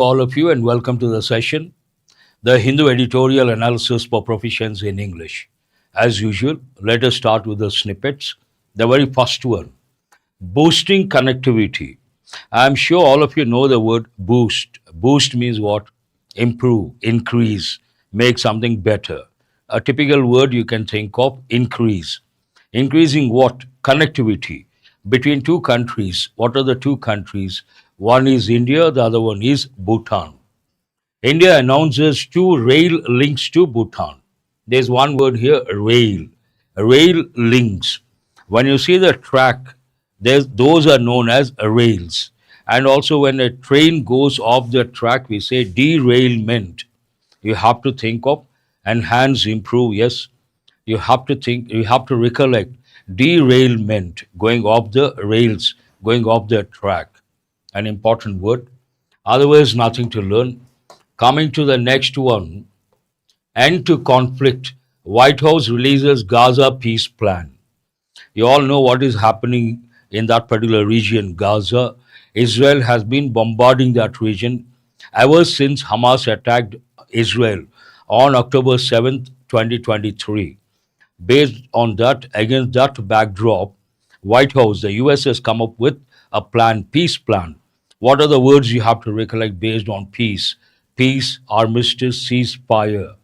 All of you and welcome to the session, the Hindu editorial analysis for proficiency in English. As usual, let us start with the snippets. The very first one, boosting connectivity. I'm sure all of you know the word boost. Boost means what? Improve, increase, make something better. A typical word you can think of, increase. Increasing what? Connectivity between two countries. What are the two countries? One is India, the other one is Bhutan. India announces two rail links to Bhutan. There's one word here, rail. Rail links. When you see the track, those are known as rails. And also when a train goes off the track, we say derailment. You have to think of enhance, improve. Yes, you have to recollect derailment, going off the rails, going off the track. An important word. Otherwise, nothing to learn. Coming to the next one, end to conflict. White House releases Gaza peace plan. You all know what is happening in that particular region, Gaza. Israel has been bombarding that region ever since Hamas attacked Israel on October 7th, 2023. Based on that, against that backdrop, White House, the US has come up with a plan, peace plan. What are the words you have to recollect based on peace? Peace, armistice, ceasefire.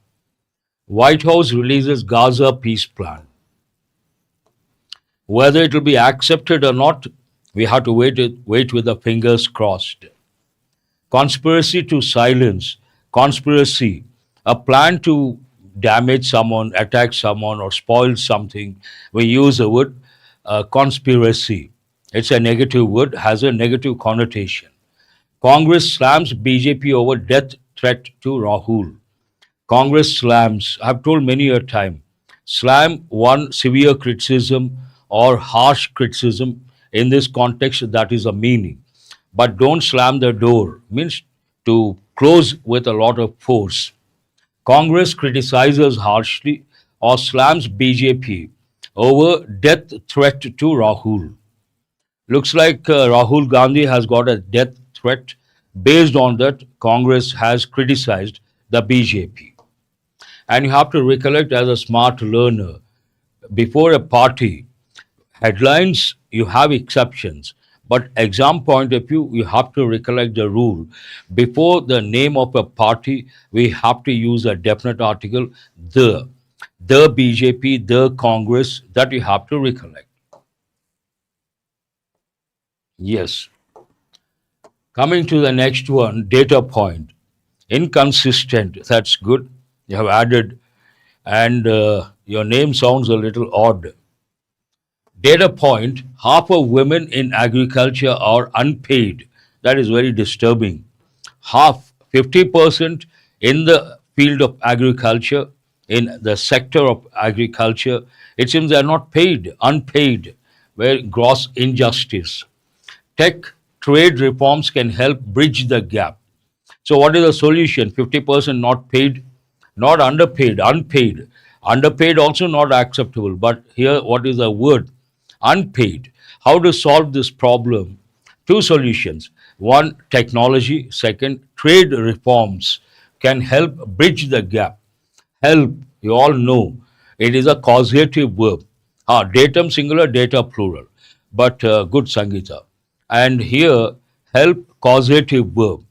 White House releases Gaza peace plan. Whether it will be accepted or not, we have to wait with the fingers crossed. Conspiracy to silence. Conspiracy, a plan to damage someone, attack someone, or spoil something. We use the word conspiracy. It's a negative word, has a negative connotation. Congress slams BJP over death threat to Rahul. Congress slams, I've told many a time, slam one severe criticism or harsh criticism. In this context, that is a meaning. But don't slam the door, means to close with a lot of force. Congress criticizes harshly or slams BJP over death threat to Rahul. Looks like Rahul Gandhi has got a death threat. Based on that, Congress has criticized the BJP. And you have to recollect as a smart learner, before a party, headlines, you have exceptions. But exam point of view, you have to recollect the rule. Before the name of a party, we have to use a definite article, the BJP, the Congress, that you have to recollect. Yes. Coming to the next one, data point. Inconsistent, that's good. You have added, and your name sounds a little odd. Data point, half of women in agriculture are unpaid. That is very disturbing. Half, 50% in the field of agriculture, in the sector of agriculture, it seems they are not paid, unpaid, where gross injustice. Tech trade reforms can help bridge the gap. So, what is the solution? 50% not paid, not underpaid, unpaid. Underpaid also not acceptable. But here, what is the word? Unpaid. How to solve this problem? Two solutions. One, technology. Second, trade reforms can help bridge the gap. Help, you all know, it is a causative verb. Datum singular, data plural. But good Sangeeta. And here, help, causative verb.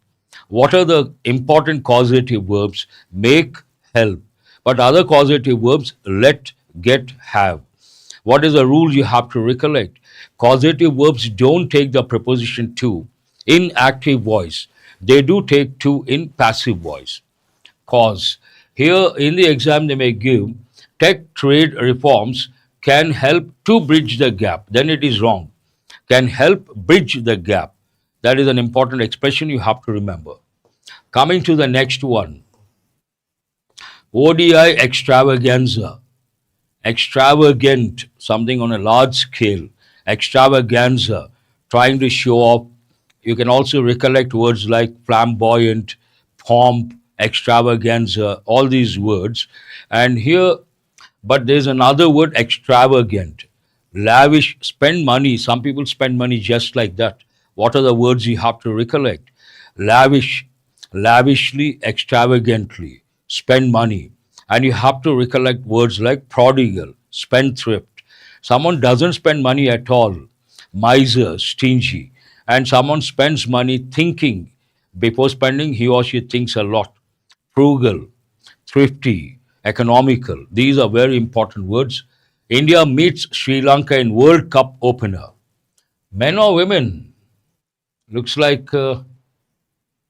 What are the important causative verbs? Make, help. But other causative verbs, let, get, have. What is the rule you have to recollect? Causative verbs don't take the preposition to in active voice. They do take to in passive voice. Cause. Here in the exam they may give tech trade reforms can help to bridge the gap. Then it is wrong. Can help bridge the gap. That is an important expression you have to remember. Coming to the next one. ODI extravaganza. Extravagant, something on a large scale. Extravaganza, trying to show off. You can also recollect words like flamboyant, pomp, extravaganza, all these words. And here, but there's another word, extravagant. Lavish, spend money. Some people spend money just like that. What are the words you have to recollect? Lavish, lavishly, extravagantly, spend money. And you have to recollect words like prodigal, spendthrift. Someone doesn't spend money at all, miser, stingy. And someone spends money thinking. Before spending, he or she thinks a lot. Frugal, thrifty, economical. These are very important words. India meets Sri Lanka in World Cup opener. Men or women? Looks like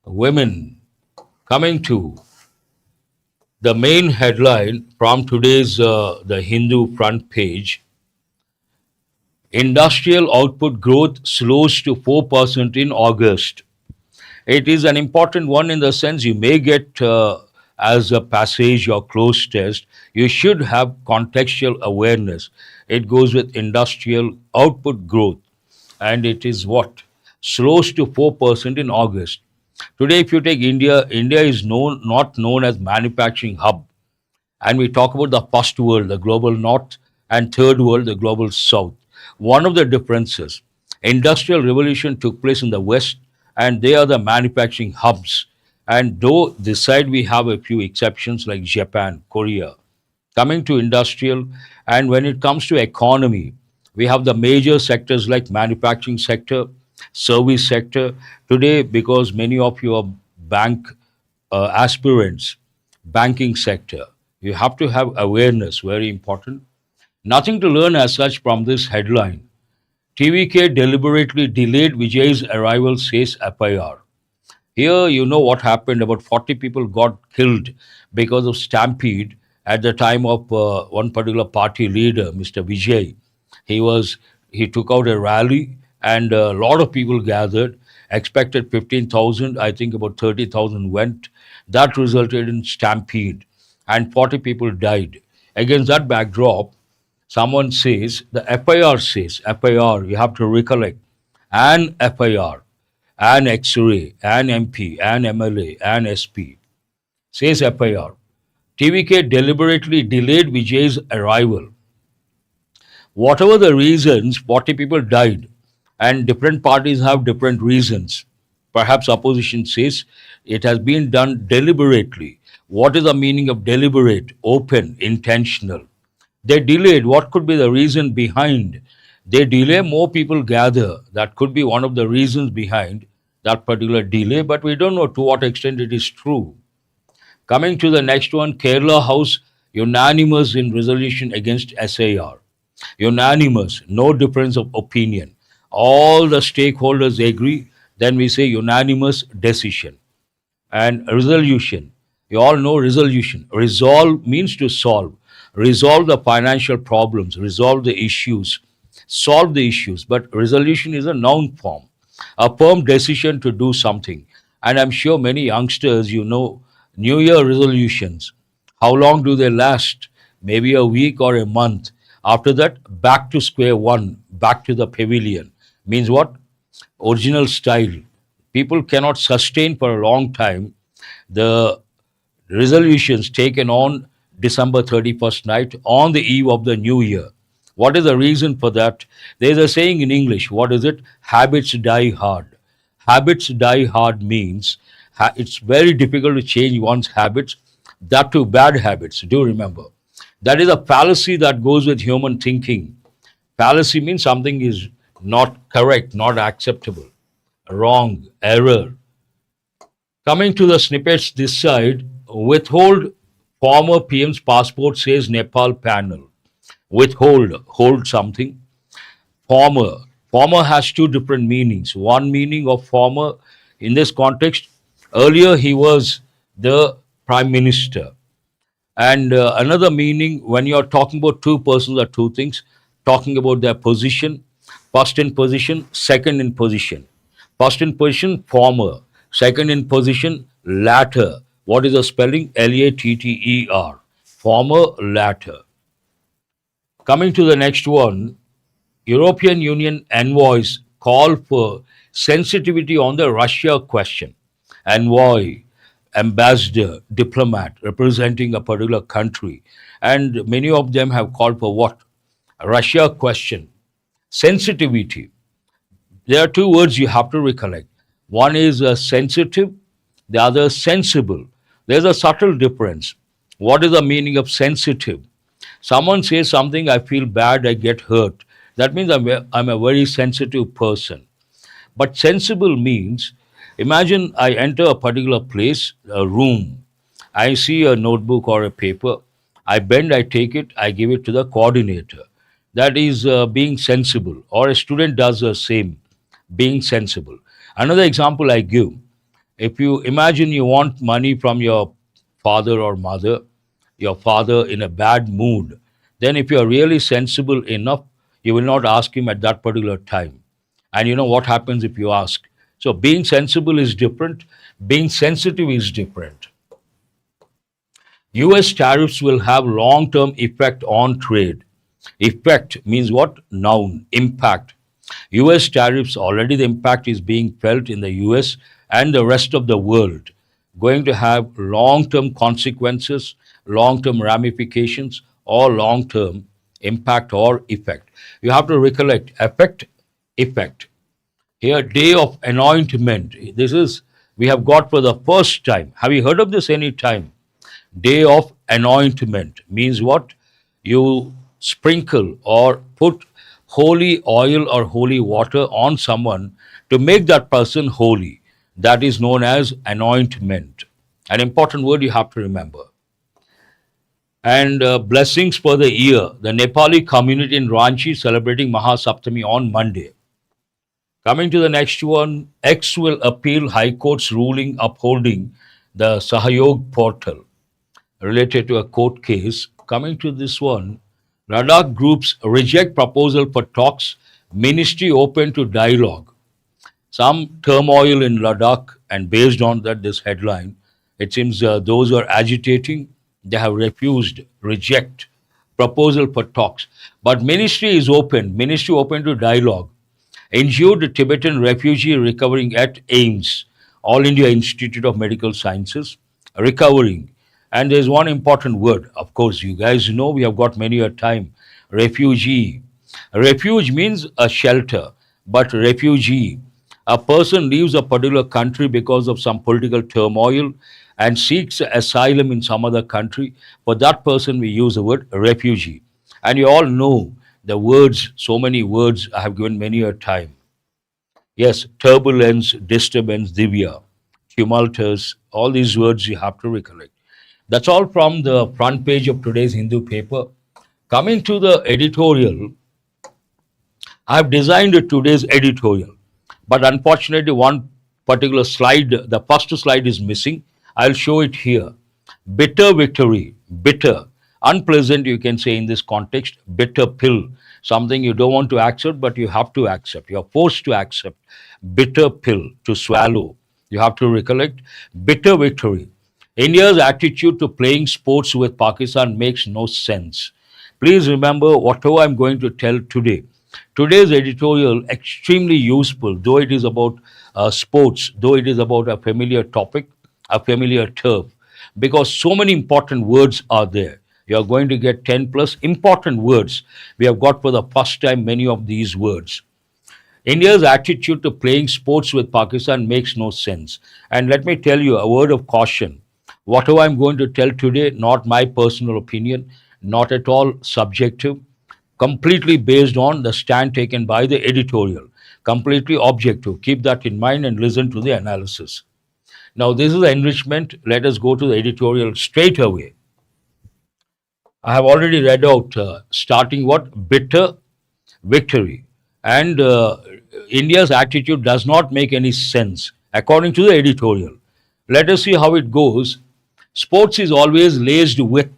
women. Coming to the main headline from today's the Hindu front page: industrial output growth slows to 4% in August. It is an important one in the sense you may get as a passage or close test. You should have contextual awareness. It goes with industrial output growth, and it is what slows to 4% in August. Today, if you take India, India is not known as manufacturing hub, and we talk about the first world, the global north, and third world, the global south. One of the differences, industrial revolution took place in the west, and they are the manufacturing hubs. And though this side we have a few exceptions like Japan, Korea, coming to industrial, and when it comes to economy, we have the major sectors like manufacturing sector, service sector. Today, because many of you are bank aspirants, banking sector, you have to have awareness, very important. Nothing to learn as such from this headline. TVK deliberately delayed Vijay's arrival, says FIR. Here, you know what happened. About 40 people got killed because of stampede at the time of one particular party leader, Mr. Vijay. He was he took out a rally, and a lot of people gathered. Expected 15,000, I think about 30,000 went. That resulted in stampede, and 40 people died. Against that backdrop, someone says, the FIR says, FIR, you have to recollect, an FIR, an X-ray, an MP, an MLA, an SP, says FIR. TVK deliberately delayed Vijay's arrival. Whatever the reasons, 40 people died, and different parties have different reasons. Perhaps opposition says it has been done deliberately. What is the meaning of deliberate, open, intentional? They delayed. What could be the reason behind? They delay, more people gather. That could be one of the reasons behind that particular delay, but we don't know to what extent it is true. Coming to the next one, Kerala House unanimous in resolution against SAR. Unanimous, no difference of opinion. All the stakeholders agree, then we say unanimous decision. And resolution, you all know resolution. Resolve means to solve. Resolve the financial problems, resolve the issues, solve the issues. But resolution is a noun form, a firm decision to do something. And I'm sure many youngsters, you know, New Year resolutions. How long do they last? Maybe a week or a month. After that, back to square one, back to the pavilion. Means what? Original style. People cannot sustain for a long time the resolutions taken on December 31st night on the eve of the new year. What is the reason for that? There's a saying in English. What is it? Habits die hard. Habits die hard means it's very difficult to change one's habits, that too bad habits. Do remember. That is a fallacy that goes with human thinking. Fallacy means something is not correct, not acceptable, wrong, error. Coming to the snippets this side, withhold former PM's passport, says Nepal panel. Withhold, hold something. Former. Former has two different meanings. One meaning of former in this context, earlier he was the prime minister. And another meaning when you're talking about two persons or two things, talking about their position, first in position, second in position. First in position, former. Second in position, latter. What is the spelling? Latter. Former, latter. Coming to the next one, European Union envoys call for sensitivity on the Russia question. Envoy, ambassador, diplomat representing a particular country. And many of them have called for what? Russia question. Sensitivity. There are two words you have to recollect. One is sensitive, the other sensible. There's a subtle difference. What is the meaning of sensitive? Someone says something, I feel bad, I get hurt. That means I'm a very sensitive person. But sensible means, imagine I enter a particular place, a room. I see a notebook or a paper. I bend, I take it, I give it to the coordinator. That is being sensible. Or a student does the same, being sensible. Another example I give, if you imagine you want money from your father or mother, your father in a bad mood, then if you are really sensible enough, you will not ask him at that particular time. And you know what happens if you ask. So being sensible is different, being sensitive is different. US tariffs will have long term effect on trade. Effect means what? Noun, impact. US tariffs, already the impact is being felt in the US and the rest of the world. Going to have long term consequences, long term ramifications, or long term impact or effect. You have to recollect effect, effect. Here, day of anointment. This is, we have got for the first time. Have you heard of this any time? Day of anointment means what? You sprinkle or put holy oil or holy water on someone to make that person holy. That is known as anointment. An important word you have to remember. And blessings for the year. The Nepali community in Ranchi celebrating Mahasaptami on Monday. Coming to the next one, X will appeal High Court's ruling upholding the Sahayog portal related to a court case. Coming to this one, Ladakh groups reject proposal for talks, ministry open to dialogue. Some turmoil in Ladakh, and based on that, this headline, it seems those who are agitating, they have refused, reject proposal for talks. But ministry open to dialogue. Injured Tibetan refugee recovering at AIMS, All India Institute of Medical Sciences, recovering. And there's one important word, of course, you guys know we have got many a time, refugee. Refuge means a shelter, but refugee, a person leaves a particular country because of some political turmoil and seeks asylum in some other country. For that person, we use the word refugee. And you all know the words, so many words I have given many a time. Yes, turbulence, disturbance, divya, tumultuous, all these words you have to recollect. That's all from the front page of today's Hindu paper. Coming to the editorial, I have designed today's editorial, but unfortunately, one particular slide, the first slide is missing. I'll show it here. Bitter victory, bitter, unpleasant, you can say in this context, bitter pill, something you don't want to accept, but you have to accept. You're forced to accept. Bitter pill to swallow. You have to recollect. Bitter victory. India's attitude to playing sports with Pakistan makes no sense. Please remember whatever I'm going to tell today. Today's editorial extremely useful, though it is about sports, though it is about a familiar topic, a familiar turf, because so many important words are there. You are going to get 10 plus important words. We have got for the first time many of these words. India's attitude to playing sports with Pakistan makes no sense. And let me tell you a word of caution. Whatever I'm going to tell today, not my personal opinion, not at all subjective, completely based on the stand taken by the editorial, completely objective. Keep that in mind and listen to the analysis. Now, this is the enrichment. Let us go to the editorial straight away. I have already read out starting what? Bitter victory. And India's attitude does not make any sense according to the editorial. Let us see how it goes. Sports is always laced with.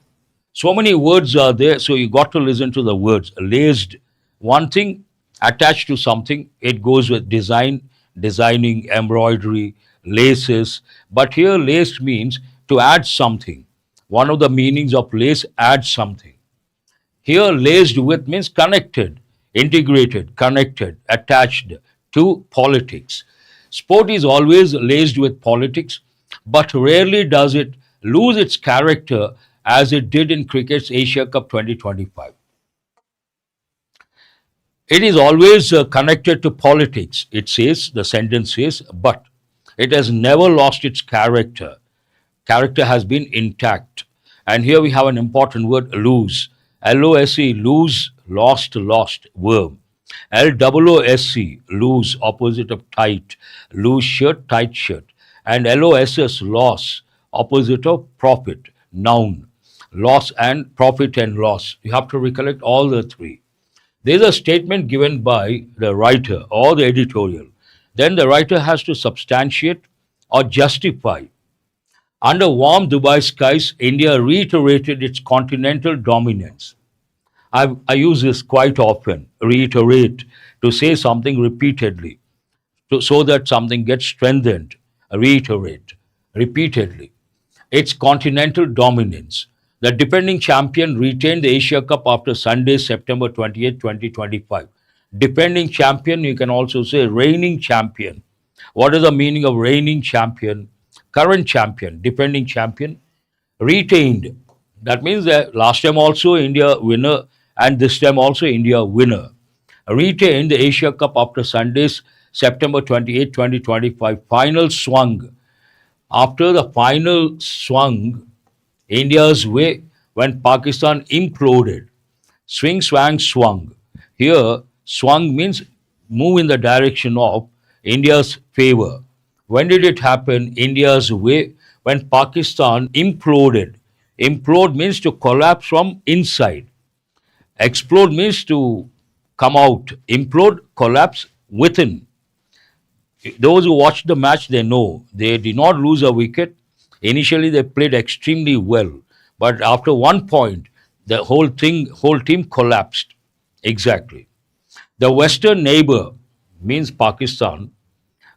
So many words are there, so you got to listen to the words. Laced, one thing attached to something, it goes with design, designing, embroidery, laces. But here, laced means to add something. One of the meanings of lace, add something. Here, laced with means connected, integrated, connected, attached to politics. Sport is always laced with politics, but rarely does it lose its character as it did in cricket's Asia Cup 2025. It is always connected to politics, it says, the sentence says, but It has never lost its character. Character has been intact. And here we have an important word, lose. LOSE, lose, lost, verb. LOOSC, lose, opposite of tight. Loose shirt, tight shirt. And LOSS, loss, opposite of profit, noun. Loss and profit and loss. You have to recollect all the three. There is a statement given by the writer or the editorial. Then the writer has to substantiate or justify. Under warm Dubai skies, India reiterated its continental dominance. I use this quite often, reiterate, to say something repeatedly, so that something gets strengthened, reiterate, repeatedly. Its continental dominance. The defending champion retained the Asia Cup after Sunday, September 28, 2025. Defending champion, you can also say reigning champion. What is the meaning of reigning champion? Current champion, defending champion, retained. That means that last time also India winner and this time also India winner. Retained the Asia Cup after Sunday's September 28, 2025 final swung. After the final swung India's way when Pakistan imploded. Swing, swang, swung. Here, swung means move in the direction of India's favor. When did it happen? India's way when Pakistan imploded. Implode means to collapse from inside. Explode means to come out. Implode, collapse within. Those who watched the match, they know they did not lose a wicket. Initially, they played extremely well, but after one point, the whole team collapsed. Exactly. The Western neighbor, means Pakistan,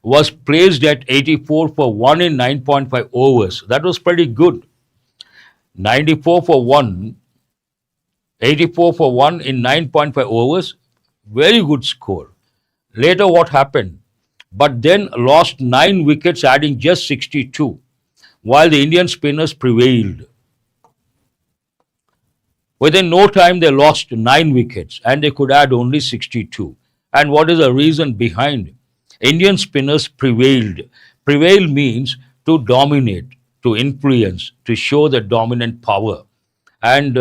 was placed at 84 for 1 in 9.5 overs. That was pretty good. 94 for 1, 84 for 1 in 9.5 overs. Very good score. Later, what happened? But then lost 9 wickets, adding just 62, while the Indian spinners prevailed. Within no time, they lost 9 wickets and they could add only 62. And what is the reason behind? Indian spinners prevailed. Prevail means to dominate, to influence, to show the dominant power. And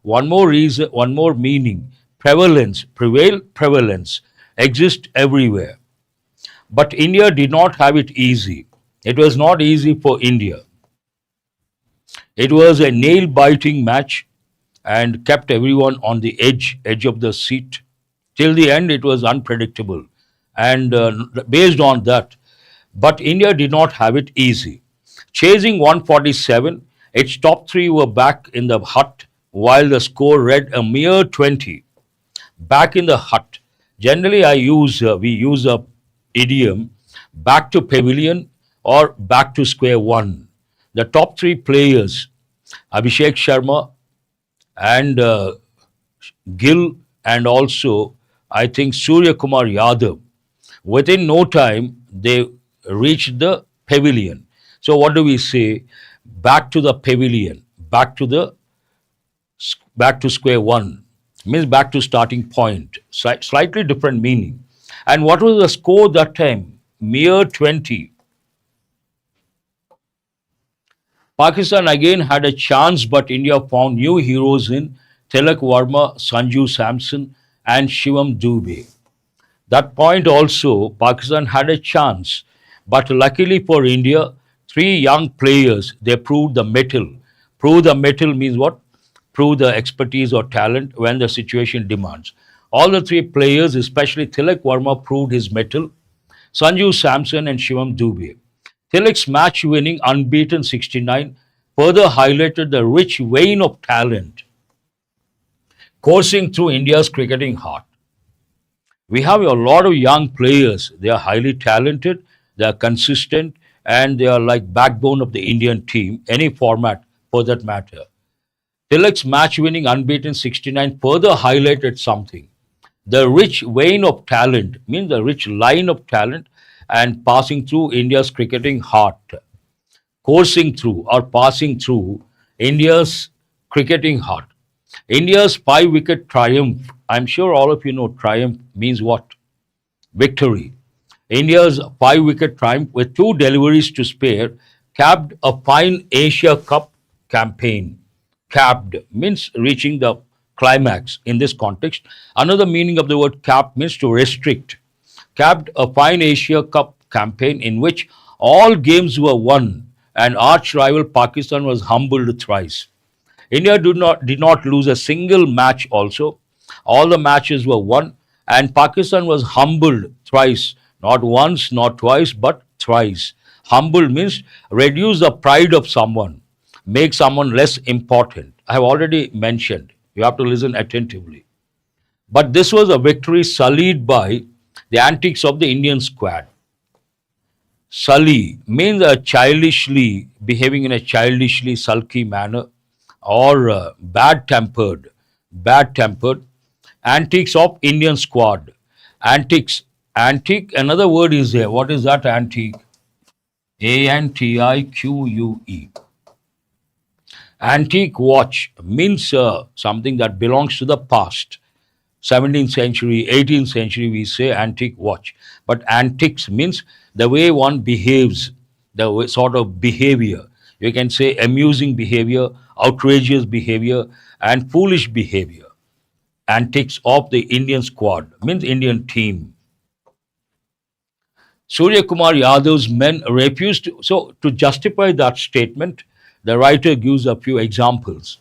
one more reason, one more meaning, prevalence, prevail, prevalence, exist everywhere. But India did not have it easy. It was not easy for India. It was a nail biting match and kept everyone on the edge of the seat. Till the end, it was unpredictable. And based on that, but India did not have it easy. Chasing 147, its top three were back in the hut while the score read a mere 20. Back in the hut. Generally, we use a idiom, back to pavilion or back to square one. The top three players, Abhishek Sharma and Gill, and also I think Surya Kumar Yadav, within no time they reached the pavilion. So what do we say? Back to the pavilion, back to square one, means back to starting point. Slightly different meaning. And what was the score that time? Mere 20. Pakistan again had a chance, but India found new heroes in Tilak Verma, Sanju Samson, and Shivam Dubey. That point also, Pakistan had a chance, but luckily for India, 3 young players, they proved the mettle. Prove the mettle means what? Prove the expertise or talent when the situation demands. All the 3 players, especially Tilak Verma, proved his mettle. Sanju Samson and Shivam Dubey. Tilak's match-winning unbeaten 69 further highlighted the rich vein of talent coursing through India's cricketing heart. We have a lot of young players. They are highly talented, they are consistent, and they are like backbone of the Indian team, any format for that matter. Tilak's match-winning unbeaten 69 further highlighted something. The rich vein of talent means the rich line of talent and passing through India's cricketing heart. Coursing through or passing through India's cricketing heart. India's 5-wicket triumph. I'm sure all of you know triumph means what? Victory. India's 5-wicket triumph with 2 deliveries to spare capped a fine Asia Cup campaign. Capped means reaching the climax in this context. Another meaning of the word cap means to restrict. Capped a fine Asia Cup campaign in which all games were won and arch rival Pakistan was humbled thrice. India did not lose a single match also. All the matches were won and Pakistan was humbled thrice, not once, not twice, but thrice. Humbled means reduce the pride of someone, make someone less important. I have already mentioned. You have to listen attentively. But this was a victory sullied by the antics of the Indian squad. Sully means childishly behaving in a childishly sulky manner or bad tempered. Bad tempered. Antics of Indian squad. Antics. Antique, another word is there. What is that antique? Antique. Antique watch means something that belongs to the past. 17th century, 18th century, we say antique watch. But antics means the way one behaves, sort of behavior. You can say amusing behavior, outrageous behavior, and foolish behavior. Antics of the Indian squad means Indian team. Surya Kumar Yadav's men refused to. So, to justify that statement, the writer gives a few examples.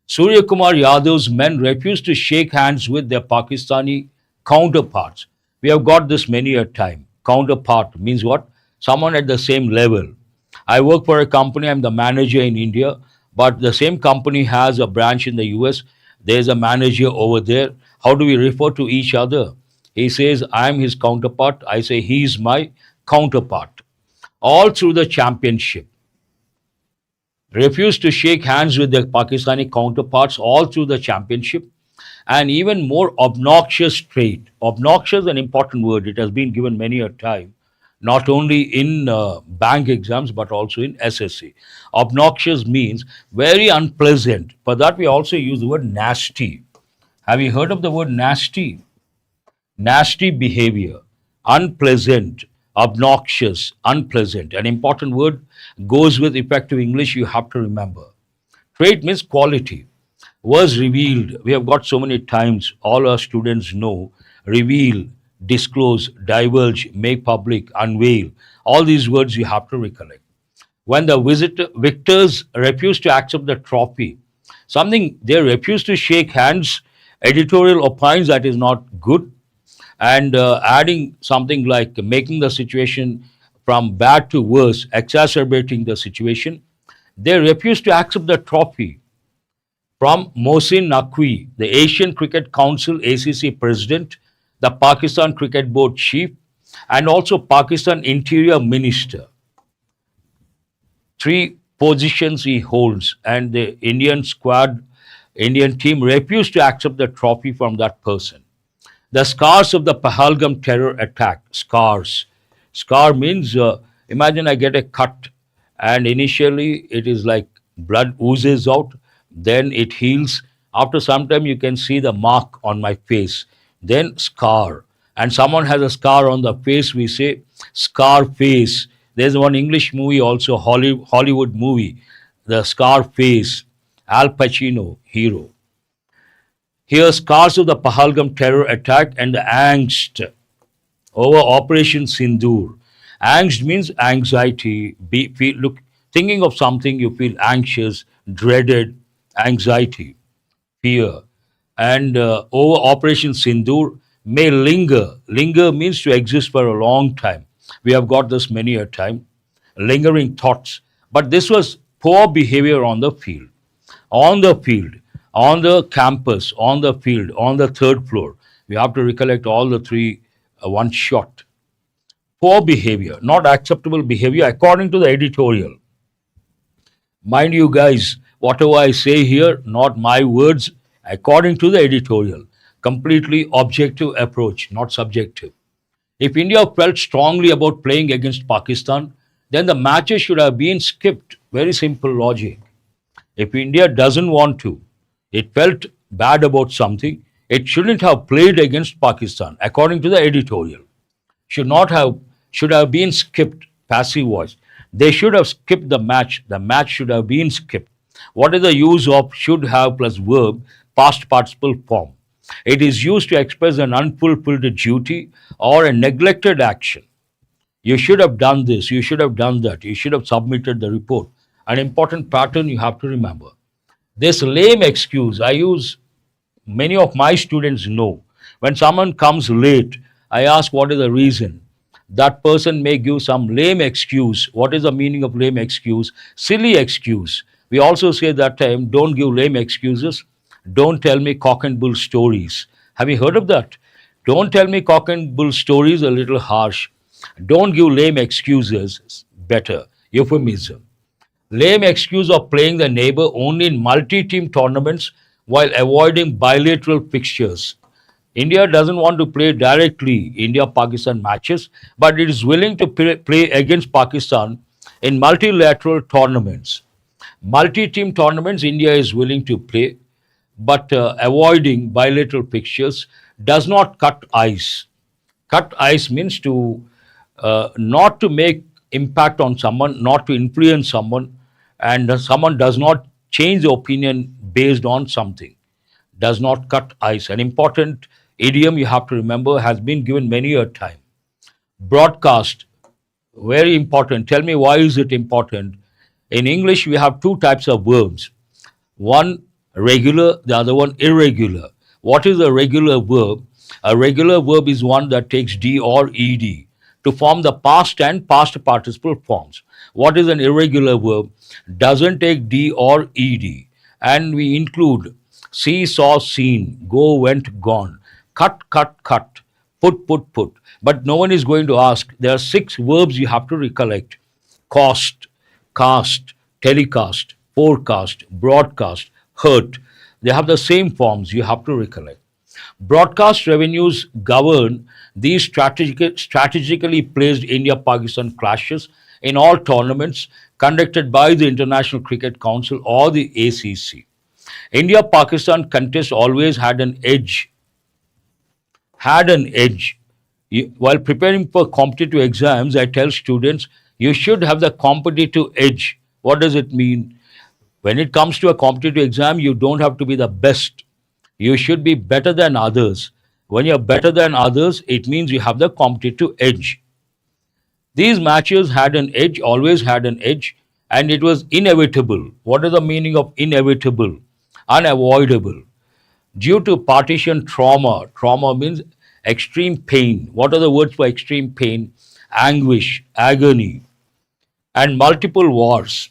Surya Kumar Yadav's men refused to shake hands with their Pakistani counterparts. We have got this many a time. Counterpart means what? Someone at the same level. I work for a company, I'm the manager in India, but the same company has a branch in the US. There's a manager over there. How do we refer to each other? He says, I'm his counterpart. I say, he's my counterpart. All through the championship. Refused to shake hands with their Pakistani counterparts all through the championship. And even more obnoxious trait. Obnoxious, an important word. It has been given many a time, not only in bank exams, but also in SSC. Obnoxious means very unpleasant. For that, we also use the word nasty. Have you heard of the word nasty? Nasty behavior, unpleasant, obnoxious, unpleasant. An important word goes with effective English, you have to remember. Trait means quality. Was revealed. We have got so many times, all our students know. Reveal, disclose, divulge, make public, unveil. All these words you have to recollect. When the victors refuse to accept the trophy, something they refuse to shake hands, editorial opines that is not good, and adding something like making the situation from bad to worse, exacerbating the situation, they refuse to accept the trophy from Mohsin Naqvi, the Asian Cricket Council ACC president, the Pakistan Cricket Board chief, and also Pakistan Interior Minister. 3 positions he holds, and the Indian team refused to accept the trophy from that person. The scars of the Pahalgam terror attack. Scars. Scar means, imagine I get a cut and initially it is like blood oozes out, then it heals. After some time, you can see the mark on my face. Then scar. And someone has a scar on the face, we say scar face. There's one English movie also, Hollywood movie, The Scar Face, Al Pacino, hero. Here, scars of the Pahalgam terror attack and the angst over Operation Sindoor. Angst means anxiety. Thinking of something, you feel anxious, dreaded, anxiety, fear. And over Operation Sindoor may linger. Linger means to exist for a long time. We have got this many a time. Lingering thoughts. But this was poor behavior on the field. On the field, on the campus, on the field, on the 3rd floor. We have to recollect all the 3 one shot. Poor behavior, not acceptable behavior according to the editorial. Mind you guys, whatever I say here, not my words, according to the editorial. Completely objective approach, not subjective. If India felt strongly about playing against Pakistan, then the matches should have been skipped. Very simple logic. If India doesn't want to, it felt bad about something, it shouldn't have played against Pakistan, according to the editorial. should not have should have been skipped. Passive voice. They should have skipped the match. The match should have been skipped. What is the use of should have plus verb past participle form? It is used to express an unfulfilled duty or a neglected action. You should have done this, you should have done that, you should have submitted the report. An important pattern you have to remember. This lame excuse, I use, many of my students know. When someone comes late, I ask what is the reason. That person may give some lame excuse. What is the meaning of lame excuse? Silly excuse. We also say that time, don't give lame excuses. Don't tell me cock and bull stories. Have you heard of that? Don't tell me cock and bull stories, a little harsh. Don't give lame excuses, better. Euphemism. Lame excuse of playing the neighbor only in multi-team tournaments while avoiding bilateral fixtures. India doesn't want to play directly India-Pakistan matches, but it is willing to play against Pakistan in multilateral tournaments. Multi-team tournaments, India is willing to play, but avoiding bilateral fixtures does not cut ice. Cut ice means to not to make impact on someone, not to influence someone, and someone does not change the opinion based on something. Does not cut ice. An important idiom you have to remember has been given many a time. Broadcast, very important. Tell me why is it important? In English, we have two types of verbs. One regular, the other one irregular. What is a regular verb? A regular verb is one that takes D or ED to form the past and past participle forms. What is an irregular verb? Doesn't take D or ED. And we include see, saw, seen, go, went, gone, cut, cut, cut, put, put, put. But no one is going to ask. There are 6 verbs you have to recollect: cost, cast, telecast, forecast, broadcast, hurt. They have the same forms you have to recollect. Broadcast revenues govern these strategically placed India Pakistan clashes in all tournaments conducted by the International Cricket Council or the ACC. India Pakistan contest always had an edge. Had an edge. While preparing for competitive exams, I tell students you should have the competitive edge. What does it mean? When it comes to a competitive exam, you don't have to be the best. You should be better than others. When you're better than others, it means you have the competitive edge. These matches had an edge, always had an edge, and it was inevitable. What is the meaning of inevitable? Unavoidable. Due to partition trauma, trauma means extreme pain. What are the words for extreme pain? Anguish, agony, and multiple wars.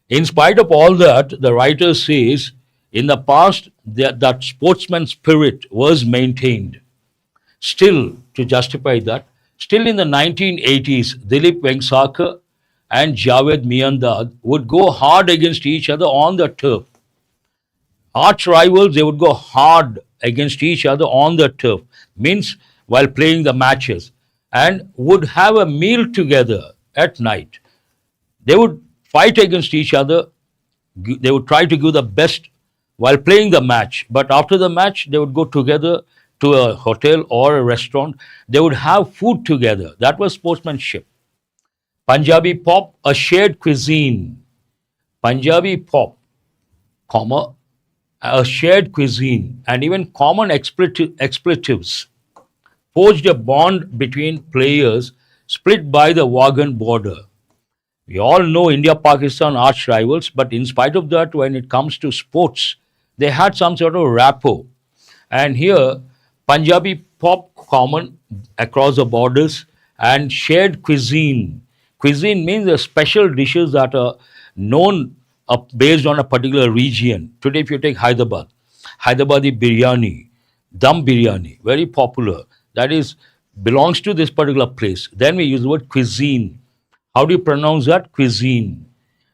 In spite of all that, the writer says in the past that sportsman spirit was maintained. Still, to justify that, still in the 1980s, Dilip Vengsarkar and Javed Miandad would go hard against each other on the turf. Arch rivals, they would go hard against each other on the turf, means while playing the matches, and would have a meal together at night. They would fight against each other. They would try to give the best while playing the match. But after the match, they would go together to a hotel or a restaurant. They would have food together. That was sportsmanship. Punjabi pop, a shared cuisine. Punjabi pop, comma, a shared cuisine, and even common expletives forged a bond between players split by the Waghan border. We all know India-Pakistan arch rivals, but in spite of that, when it comes to sports, they had some sort of rapport. And here, Punjabi pop common across the borders and shared cuisine. Cuisine means the special dishes that are known based on a particular region. Today, if you take Hyderabad, Hyderabadi biryani, dum biryani, very popular. That is belongs to this particular place. Then we use the word cuisine. How do you pronounce that? Cuisine.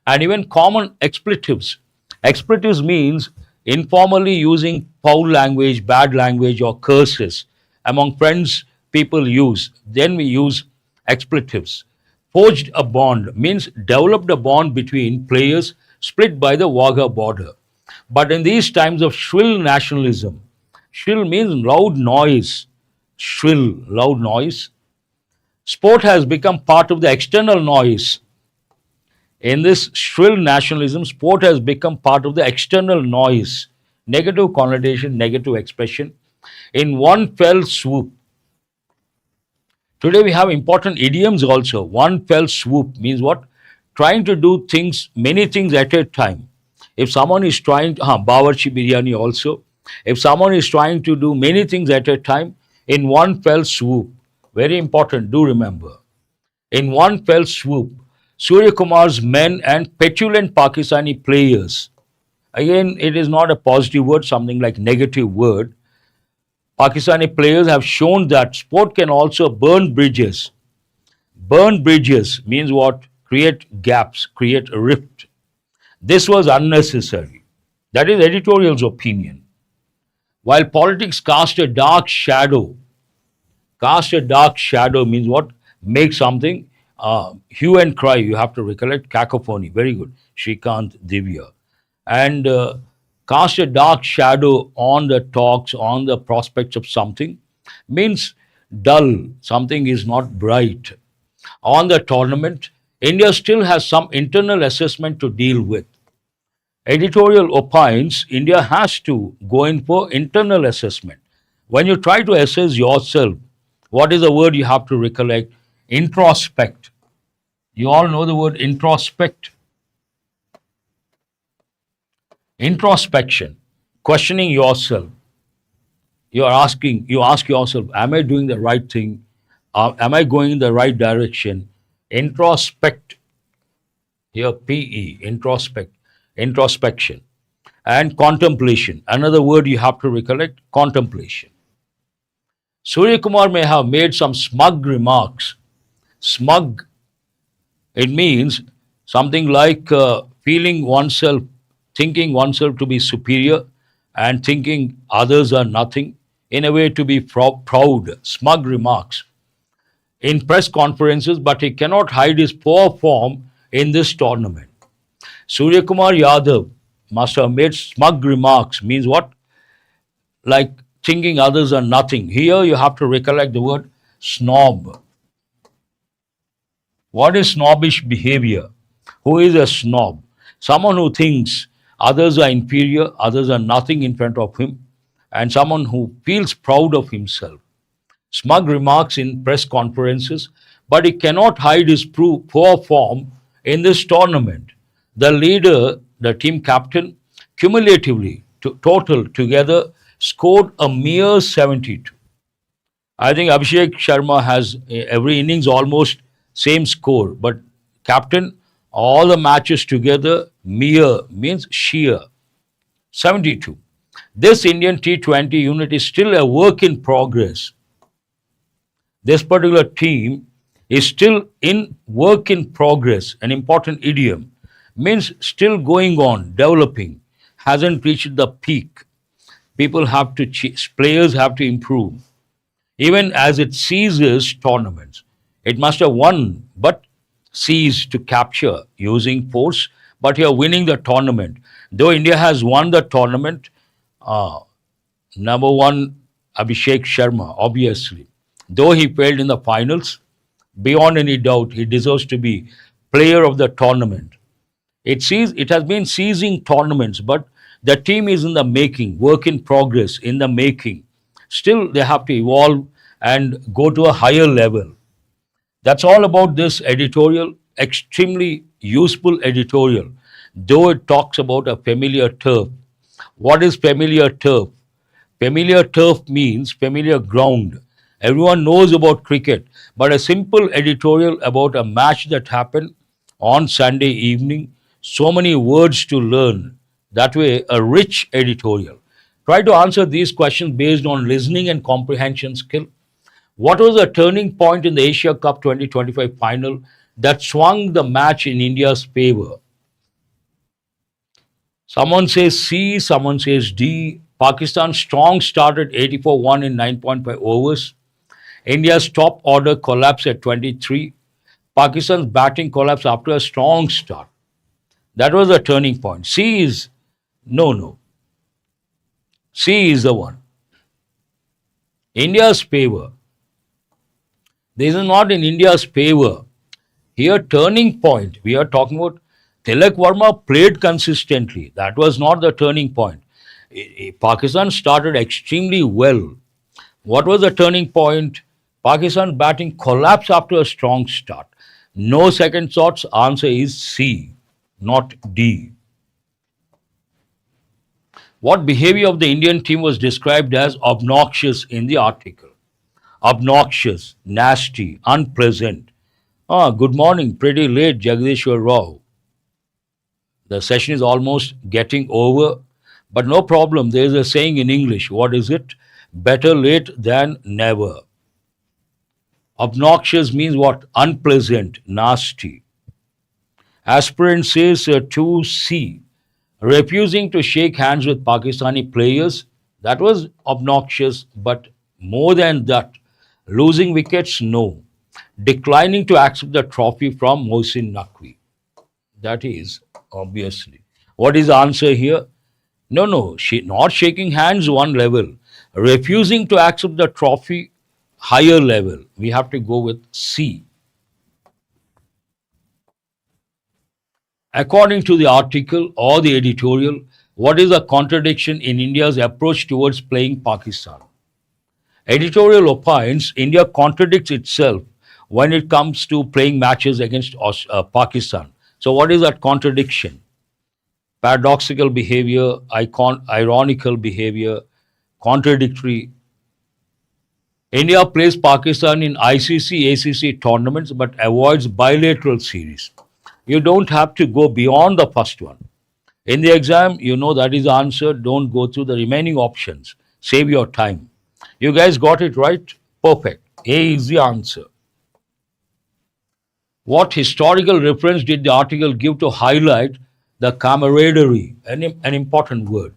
And even common expletives. Expletives means informally using foul language, bad language, or curses among friends people use. Then we use expletives. Forged a bond means developed a bond between players split by the Wagha border. But in these times of shrill nationalism, shrill means loud noise, shrill, loud noise. Sport has become part of the external noise. In this shrill nationalism, sport has become part of the external noise, negative connotation, negative expression. In one fell swoop, today we have important idioms also. One fell swoop means what? Trying to do things, many things at a time. If someone is trying, Bawarchi biryani also. If someone is trying to do many things at a time in one fell swoop, very important, do remember. In one fell swoop, Surya Kumar's men and petulant Pakistani players. Again, it is not a positive word, something like negative word. Pakistani players have shown that sport can also burn bridges. Burn bridges means what? Create gaps, create a rift. This was unnecessary. That is editorial's opinion. While politics cast a dark shadow means what? Make something hue and cry. You have to recollect cacophony. Very good. Shrikant Divya. And cast a dark shadow on the talks, on the prospects of something means dull. Something is not bright. On the tournament, India still has some internal assessment to deal with. Editorial opines India has to go in for internal assessment. When you try to assess yourself, what is the word you have to recollect? Introspect. You all know the word introspect. Introspection, questioning yourself. You ask yourself, am I doing the right thing? Am I going in the right direction? Introspect, here PE, introspection. And contemplation, another word you have to recollect, contemplation. Surya Kumar may have made some smug remarks. Smug, it means something like feeling oneself, thinking oneself to be superior and thinking others are nothing, in a way to be proud, smug remarks in press conferences, but he cannot hide his poor form in this tournament. Surya Kumar Yadav must have made smug remarks, means what? Like thinking others are nothing. Here you have to recollect the word snob. What is snobbish behavior? Who is a snob? Someone who thinks others are inferior, others are nothing in front of him, and someone who feels proud of himself. Smug remarks in press conferences, but he cannot hide his poor form in this tournament. The leader, the team captain, cumulatively, total together, scored a mere 72. I think Abhishek Sharma has every innings almost same score, but captain, all the matches together, mere means sheer, 72. This Indian T20 unit is still a work in progress. This particular team is still in work in progress, an important idiom, means still going on, developing, hasn't reached the peak. People have to, players have to improve. Even as it seizes tournaments, it must have won, but seized to capture using force, but you're winning the tournament. Though India has won the tournament, number one, Abhishek Sharma, obviously. Though he failed in the finals, beyond any doubt, he deserves to be player of the tournament. It has been seizing tournaments, but the team is in the making, work in progress, in the making. Still, they have to evolve and go to a higher level. That's all about this editorial, extremely useful editorial, though it talks about a familiar turf. What is familiar turf? Familiar turf means familiar ground. Everyone knows about cricket, but a simple editorial about a match that happened on Sunday evening, so many words to learn. That way, a rich editorial. Try to answer these questions based on listening and comprehension skill. What was the turning point in the Asia Cup 2025 final that swung the match in India's favor? Someone says C, someone says D. Pakistan's strong start at 84-1 in 9.5 overs. India's top order collapsed at 23. Pakistan's batting collapsed after a strong start. That was the turning point. C is no. C is the one. India's favor. This is not in India's favor. Here, turning point. We are talking about Tilak Verma played consistently. That was not the turning point. Pakistan started extremely well. What was the turning point? Pakistan batting collapsed after a strong start. No second thoughts. Answer is C, not D. What behavior of the Indian team was described as obnoxious in the article? Obnoxious, nasty, unpleasant. Ah, good morning, pretty late, Jagdishwar Rao. The session is almost getting over, but no problem. There is a saying in English. What is it? Better late than never. Obnoxious means what? Unpleasant, nasty. Aspirant says 2C. Refusing to shake hands with Pakistani players, that was obnoxious, but more than that, losing wickets, no. Declining to accept the trophy from Mohsin Naqvi. That is obviously. What is the answer here? No, no, not shaking hands, one level. Refusing to accept the trophy, higher level. We have to go with C. According to the article or the editorial, what is the contradiction in India's approach towards playing Pakistan? Editorial opines India contradicts itself when it comes to playing matches against Pakistan. So, what is that contradiction? Paradoxical behavior, ironical behavior, contradictory. India plays Pakistan in ICC, ACC tournaments but avoids bilateral series. You don't have to go beyond the first one. In the exam, you know that is the answer. Don't go through the remaining options. Save your time. You guys got it right? Perfect. A is the answer. What historical reference did the article give to highlight the camaraderie? An important word.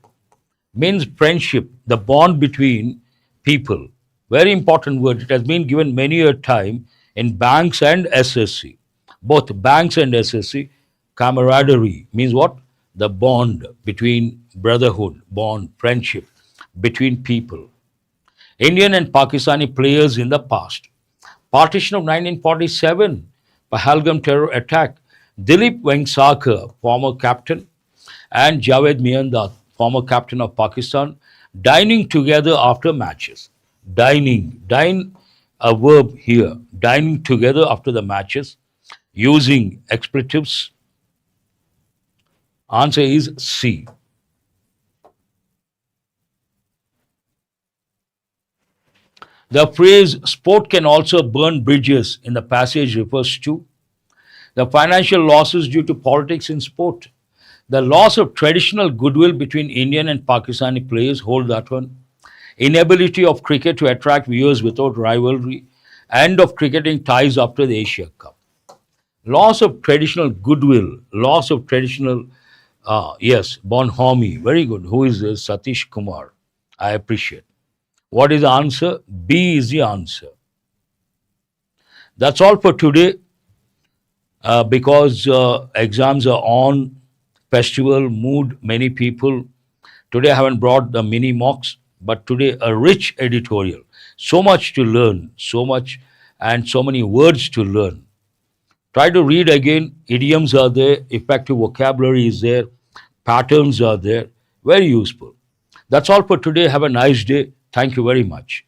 Means friendship, the bond between people. Very important word. It has been given many a time in banks and SSC. Both banks and SSC, camaraderie means what? The bond between brotherhood, bond, friendship between people. Indian and Pakistani players in the past. Partition of 1947, Pahalgam terror attack. Dilip Vengsarkar, former captain, and Javed Miandad, former captain of Pakistan, dining together after matches. Dine, a verb here, dining together after the matches, using expletives. Answer is C. The phrase sport can also burn bridges in the passage refers to the financial losses due to politics in sport, the loss of traditional goodwill between Indian and Pakistani players, hold that one, inability of cricket to attract viewers without rivalry, end of cricketing ties after the Asia Cup. Loss of traditional goodwill, loss of traditional, yes, Bonhomie, very good. Who is this? Satish Kumar. I appreciate. What is the answer? B is the answer. That's all for today because exams are on, festival mood, many people. Today I haven't brought the mini mocks, but today a rich editorial. So much to learn, so much and so many words to learn. Try to read again. Idioms are there, effective vocabulary is there, patterns are there. Very useful. That's all for today. Have a nice day. Thank you very much.